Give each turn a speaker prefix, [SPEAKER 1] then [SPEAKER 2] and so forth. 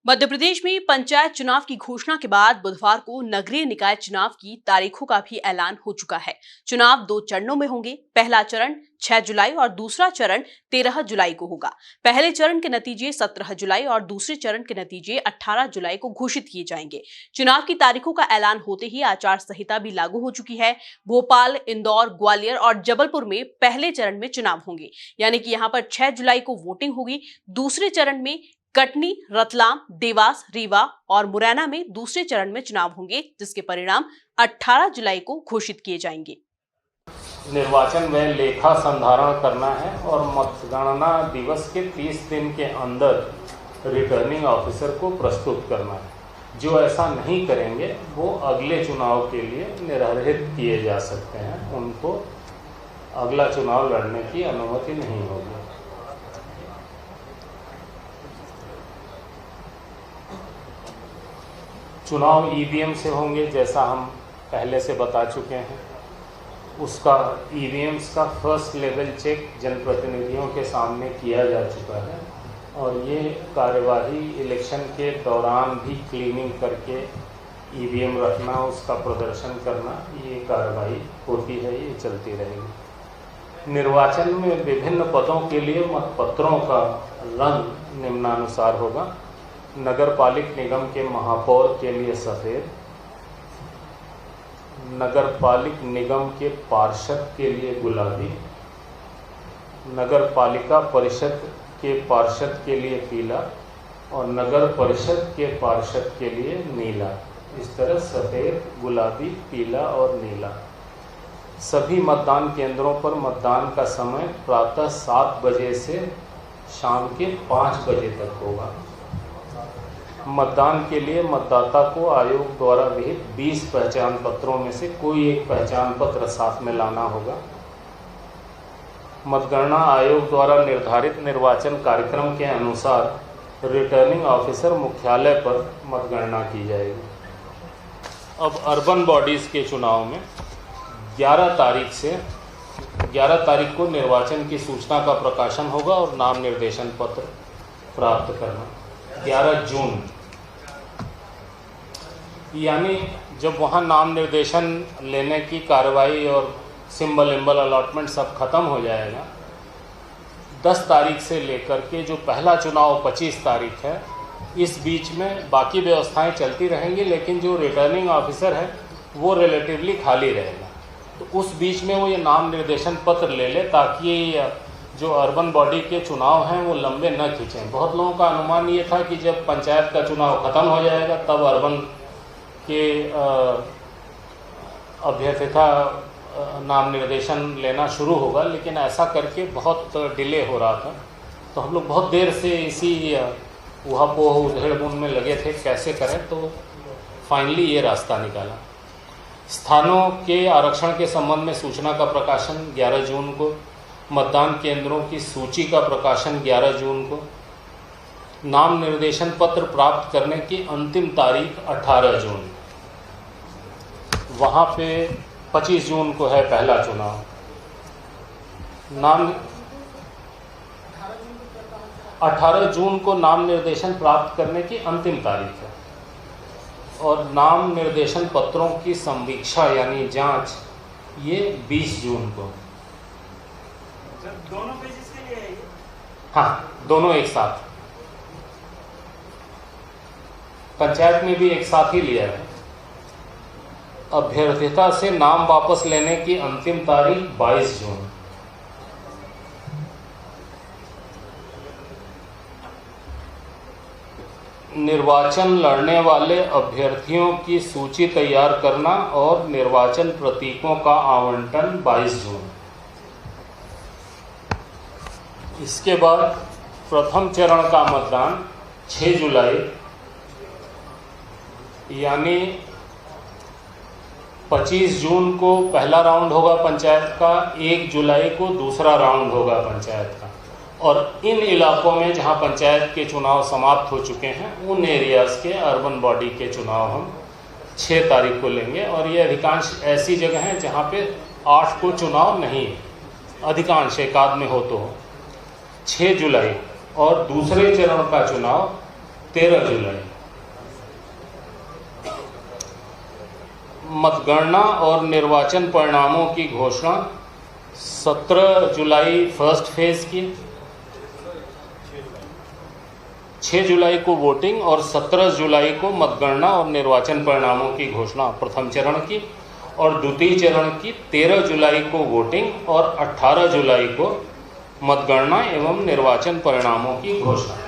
[SPEAKER 1] मध्य प्रदेश में पंचायत चुनाव की घोषणा के बाद बुधवार को नगरीय निकाय चुनाव की तारीखों का भी ऐलान हो चुका है। चुनाव 2 चरणों में होंगे। पहला चरण 6 जुलाई और दूसरा चरण 13 जुलाई को होगा। पहले चरण के नतीजे 17 जुलाई और दूसरे चरण के नतीजे 18 जुलाई को घोषित किए जाएंगे। चुनाव की तारीखों का ऐलान होते ही आचार संहिता भी लागू हो चुकी है। भोपाल, इंदौर, ग्वालियर और जबलपुर में पहले चरण में चुनाव होंगे, यानी कि यहाँ पर 6 जुलाई को वोटिंग होगी। दूसरे चरण में कटनी, रतलाम, देवास, रीवा और मुरैना में दूसरे चरण में चुनाव होंगे, जिसके परिणाम 18 जुलाई को घोषित किए जाएंगे।
[SPEAKER 2] निर्वाचन में लेखा संधारण करना है और मतगणना दिवस के 30 दिन के अंदर रिटर्निंग ऑफिसर को प्रस्तुत करना है। जो ऐसा नहीं करेंगे वो अगले चुनाव के लिए निर्धारित किए जा सकते हैं, उनको अगला चुनाव लड़ने की अनुमति नहीं होगी। चुनाव ईवीएम से होंगे, जैसा हम पहले से बता चुके हैं। उसका ईवीएम्स का फर्स्ट लेवल चेक जनप्रतिनिधियों के सामने किया जा चुका है और ये कार्यवाही इलेक्शन के दौरान भी क्लीनिंग करके ईवीएम रखना, उसका प्रदर्शन करना, ये कार्यवाही होती है, ये चलती रहेगी। निर्वाचन में विभिन्न पदों के लिए मतपत्रों का रंग निम्नानुसार होगा। नगर पालिक निगम के महापौर के लिए सफ़ेद, नगर पालिक निगम के पार्षद के लिए गुलाबी, नगर पालिका परिषद के पार्षद के लिए पीला और नगर परिषद के पार्षद के लिए नीला। इस तरह सफ़ेद, गुलाबी, पीला और नीला। सभी मतदान केंद्रों पर मतदान का समय प्रातः 7 बजे से शाम के 5 बजे तक होगा। मतदान के लिए मतदाता को आयोग द्वारा विहित 20 पहचान पत्रों में से कोई एक पहचान पत्र साथ में लाना होगा। मतगणना आयोग द्वारा निर्धारित निर्वाचन कार्यक्रम के अनुसार रिटर्निंग ऑफिसर मुख्यालय पर मतगणना की जाएगी। अब अर्बन बॉडीज़ के चुनाव में 11 तारीख को निर्वाचन की सूचना का प्रकाशन होगा और नाम निर्देशन पत्र प्राप्त करना। 11 जून यानी जब वहाँ नाम निर्देशन लेने की कार्रवाई और सिंबल इम्बल अलॉटमेंट सब खत्म हो जाएगा, 10 तारीख से लेकर के जो पहला चुनाव 25 तारीख है, इस बीच में बाकी व्यवस्थाएं चलती रहेंगी, लेकिन जो रिटर्निंग ऑफिसर है वो रिलेटिवली खाली रहेगा। तो उस बीच में वो ये नाम निर्देशन पत्र ले ले, ताकि जो अर्बन बॉडी के चुनाव हैं वो लंबे न खींचें। बहुत लोगों का अनुमान ये था कि जब पंचायत का चुनाव ख़त्म हो जाएगा तब अर्बन के अभ्यर्थता नाम निर्देशन लेना शुरू होगा, लेकिन ऐसा करके बहुत डिले हो रहा था। तो हम लोग बहुत देर से इसी उहापोह उधेड़-बुन में लगे थे, कैसे करें, तो फाइनली ये रास्ता निकाला। स्थानों के आरक्षण के संबंध में सूचना का प्रकाशन 11 जून को, मतदान केंद्रों की सूची का प्रकाशन 11 जून को, नाम निर्देशन पत्र प्राप्त करने की अंतिम तारीख 18 जून। वहाँ पे 25 जून को है पहला चुनाव। 18 जून को नाम निर्देशन प्राप्त करने की अंतिम तारीख है और नाम निर्देशन पत्रों की संवीक्षा यानी जांच ये 20 जून को।
[SPEAKER 3] दोनों पेजेस के लिए है ये?
[SPEAKER 2] हाँ, दोनों एक साथ। पंचायत में भी एक साथ ही लिया है। अभ्यर्थिता से नाम वापस लेने की अंतिम तारीख 22 जून। निर्वाचन लड़ने वाले अभ्यर्थियों की सूची तैयार करना और निर्वाचन प्रतीकों का आवंटन 22 जून। इसके बाद प्रथम चरण का मतदान 6 जुलाई यानी 25 जून को पहला राउंड होगा पंचायत का, 1 जुलाई को दूसरा राउंड होगा पंचायत का। और इन इलाकों में जहां पंचायत के चुनाव समाप्त हो चुके हैं, उन एरियाज़ के अर्बन बॉडी के चुनाव हम 6 तारीख को लेंगे। और ये अधिकांश ऐसी जगह हैं जहां पे 8 को चुनाव नहीं है, अधिकांश एकाध में हो तो 6 जुलाई। और दूसरे चरण का चुनाव 13 जुलाई। मतगणना और निर्वाचन परिणामों की घोषणा 17 जुलाई फर्स्ट फेज की, 6 जुलाई को वोटिंग और 17 जुलाई को मतगणना और निर्वाचन परिणामों की घोषणा प्रथम चरण की, और द्वितीय चरण की 13 जुलाई को वोटिंग और 18 जुलाई को मतगणना एवं निर्वाचन परिणामों की घोषणा।